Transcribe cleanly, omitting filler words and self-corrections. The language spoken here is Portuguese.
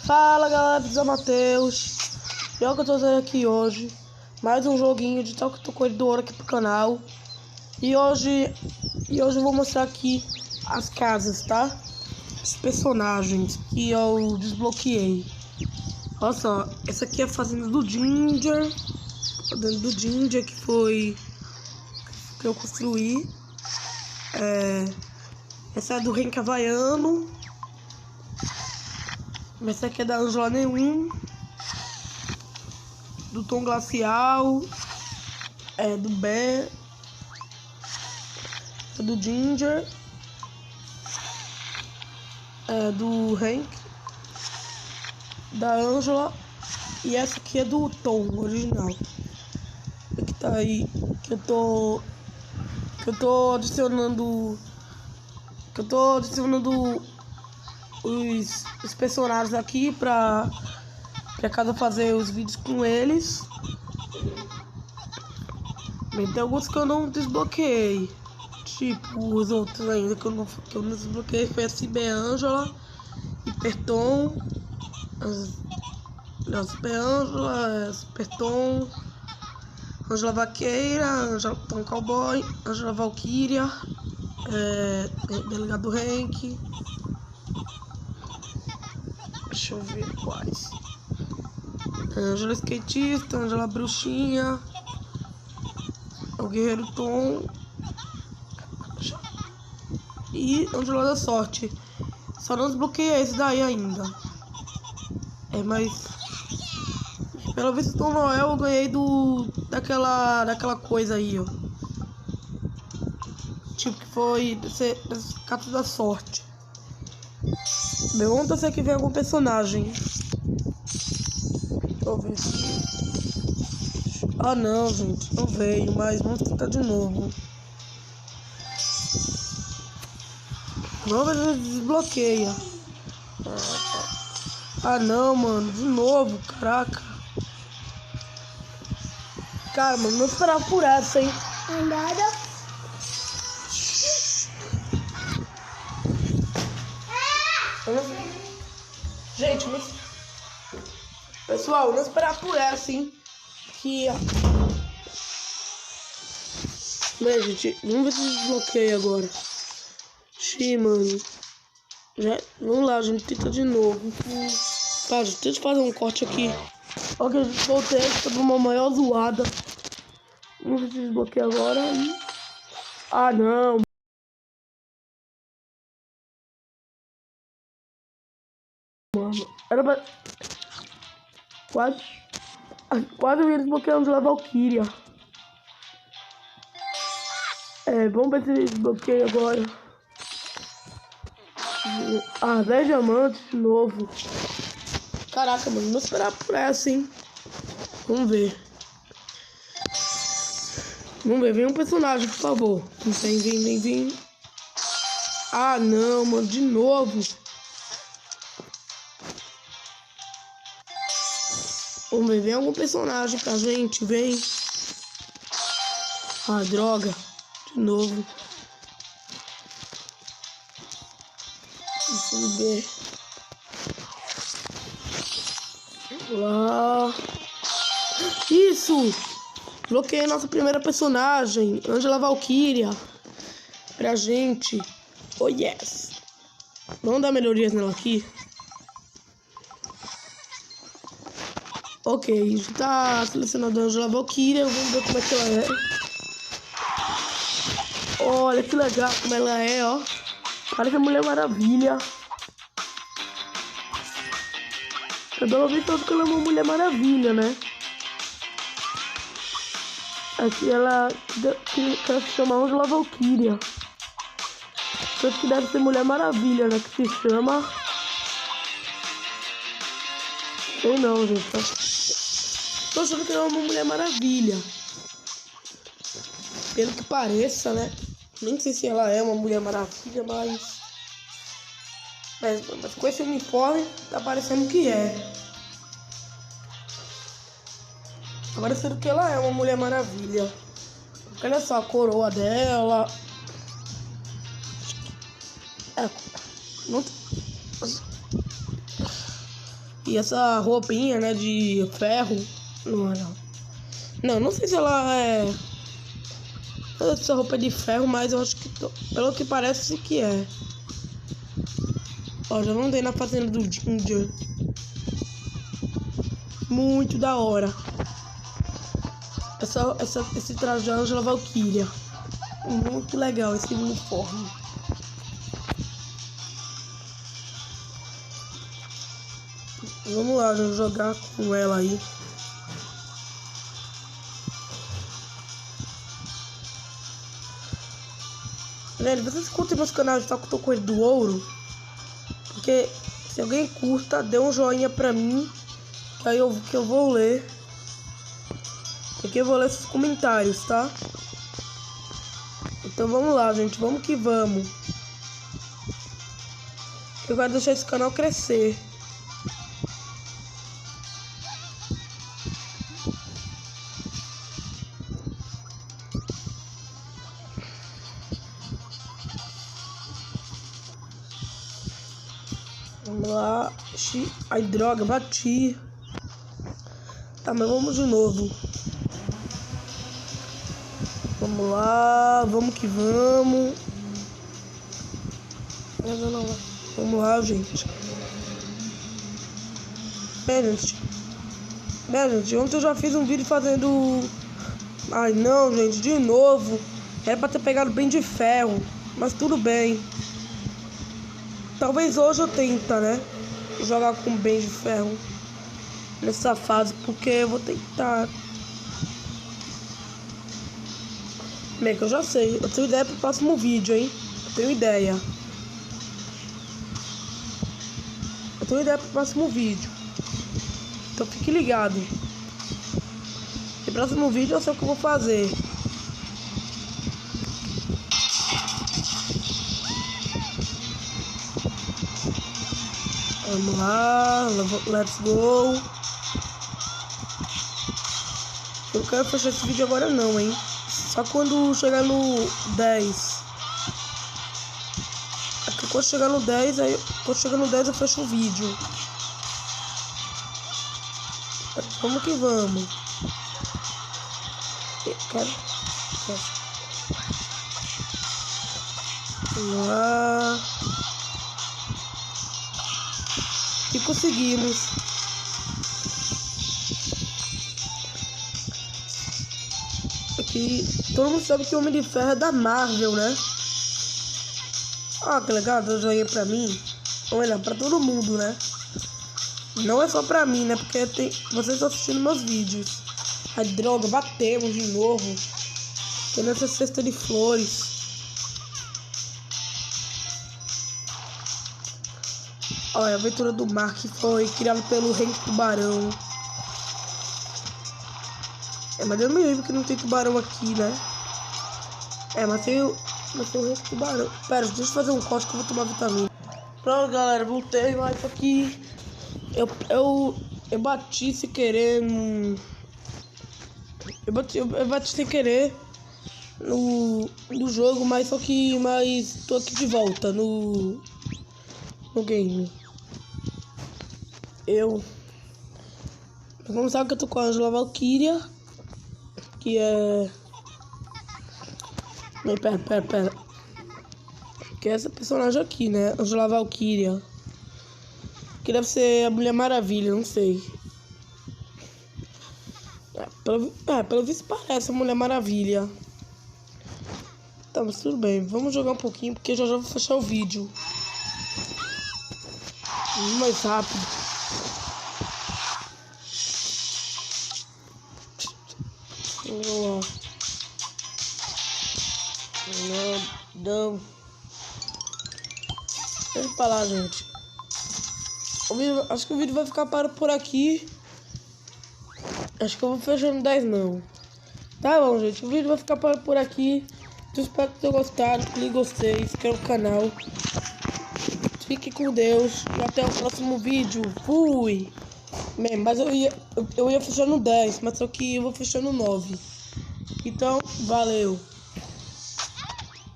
Fala galera, do Zé Matheus. Eu que eu tô fazendo aqui hoje mais um joguinho de Toque do Corredor aqui pro canal. E hoje eu vou mostrar aqui as casas, tá? Os personagens que eu desbloqueei. Olha só, essa aqui é a fazenda do Ginger. Fazenda do Ginger que foi que eu construí. Essa é do Henk Havaiano. Essa aqui é da Angela Nenhum, do Tom Glacial, do Ben, do Ginger, do Henk, da Angela, e essa aqui é do Tom original. Que tá aí, que eu tô adicionando os personagens aqui pra casa fazer os vídeos com eles. Bem, tem alguns que eu não desbloqueei, tipo os outros ainda que eu não desbloqueei foi a CB Angela, Hipertom, CB Angela, Supertom, Angela Vaqueira, Angela Tom Cowboy, Angela Valkyria, Delegado Henk. Deixa eu ver quais. Angela Skatista, Angela Bruxinha, o Guerreiro Tom e Angela da Sorte. Só não desbloqueei esse daí ainda. Mas pelo visto Tom Noel eu ganhei daquela coisa aí, ó. Tipo que foi das cartas da sorte. Bem, vamos torcer que vem algum personagem. Deixa eu ver se... Ah não, gente, não veio, mas vamos tentar de novo. Vamos ver se desbloqueia. Ah não, mano, de novo, caraca. Cara, mano, não esperava por essa, hein. Nada. Gente, pessoal, não esperava por essa, hein. Aqui, ó. Bem, gente, vamos ver se desbloqueia agora. Xiii, mano. Vamos lá, a gente tenta de novo. Tá, gente, deixa eu fazer um corte aqui. Ok, gente, voltei, tô numa maior zoada. Vamos ver se desbloqueia agora. Ah, não. Mano, era pra... Quase eu ia desbloquear de Valkyria. Vamos ver se desbloqueia agora. 10 diamantes de novo. Caraca, mano, não esperava por essa, hein. Vamos ver. Vem um personagem, por favor. Vem. Ah, não, mano, de novo. Vamos ver, vem algum personagem pra gente, vem. Ah, droga. De novo. Vamos ver. Lá. Isso! Bloqueei nossa primeira personagem, Angela Valkyria. Pra gente. Oh, yes! Vamos dar melhorias nela aqui. Ok, a gente tá selecionando a Angela Valkyria. Vamos ver como é que ela é. Olha que legal como ela é, ó. Parece a Mulher Maravilha. Pelo visto que ela é uma Mulher Maravilha, né? Aqui ela se chama Angela Valkyria. Só que deve ser Mulher Maravilha, né? Que se chama. Sei não, gente. Tô achando que ela é uma Mulher Maravilha. Pelo que pareça, né? Nem sei se ela é uma Mulher Maravilha, mas com esse uniforme tá parecendo que é. Tá parecendo que ela é uma Mulher Maravilha. Olha só a coroa dela. Não... E essa roupinha, né, de ferro. Não sei se ela é... Essa roupa é de ferro, mas eu acho que... Pelo que parece que é. Ó, já vamos ver na fazenda do Ginger. Muito da hora. Esse traje de Angela Valkyria. Muito legal esse uniforme. Vamos lá, jogar com ela aí. Gente, vocês curtem meus canais de Toca Coelho do Ouro? Porque se alguém curta, dê um joinha pra mim. Que aí eu vou ler. Aqui eu vou ler esses comentários, tá? Então vamos lá, gente. Vamos que vamos. Eu quero deixar esse canal crescer. Vamos lá. Ai, droga, bati. Tá, mas vamos de novo. Vamos lá, vamos que vamos. Vamos lá, gente. Gente, ontem eu já fiz um vídeo fazendo... Ai, não, gente, de novo. Era pra ter pegado bem de ferro, mas tudo bem. Talvez hoje eu tenta, né? Jogar com bem de ferro nessa fase, porque eu vou tentar. Bem, que eu já sei. Eu tenho ideia pro próximo vídeo, hein? Eu tenho ideia pro próximo vídeo. Então fique ligado. No próximo vídeo eu sei o que eu vou fazer. Vamos lá, let's go. Eu não quero fechar esse vídeo agora não, hein? Só quando chegar no 10. Aqui, quando chegar no 10, eu fecho o vídeo. Vamos que vamos. Vamos lá. E conseguimos. Aqui, todo mundo sabe que o Homem de Ferro é da Marvel, né? Ah, que legal, deu joinha pra mim. Olha, pra todo mundo, né? Não é só pra mim, né? Porque vocês estão assistindo meus vídeos. Ai, droga, batemos de novo. Tô nessa cesta de flores. Olha, a aventura do mar que foi criada pelo Rei Tubarão. Mas eu não me lembro que não tem tubarão aqui, né? Mas tem o Rei Tubarão. Pera, deixa eu fazer um corte que eu vou tomar vitamina. Pronto, galera, voltei, mas isso aqui... Eu bati sem querer no... Eu bati sem querer no jogo, mas tô aqui de volta no game. Vamos saber que eu tô com a Angela Valkyria, que é... Pera. Que é essa personagem aqui, né? Angela Valkyria. Que deve ser a Mulher Maravilha, não sei. Pelo visto parece a Mulher Maravilha. Tá, mas tudo bem. Vamos jogar um pouquinho, porque já vou fechar o vídeo. Mais rápido. Vamos lá. Não. Deixa pra lá, gente. Acho que o vídeo vai ficar por aqui. Acho que eu vou fechando 10 não. Tá bom, gente. O vídeo vai ficar por aqui. Eu espero que tenham gostado. Clique em gostei, se inscreva no canal. Fique com Deus. E até o próximo vídeo. Fui! Bem, mas eu ia fechando 10, mas só que eu vou fechando 9. Então, valeu.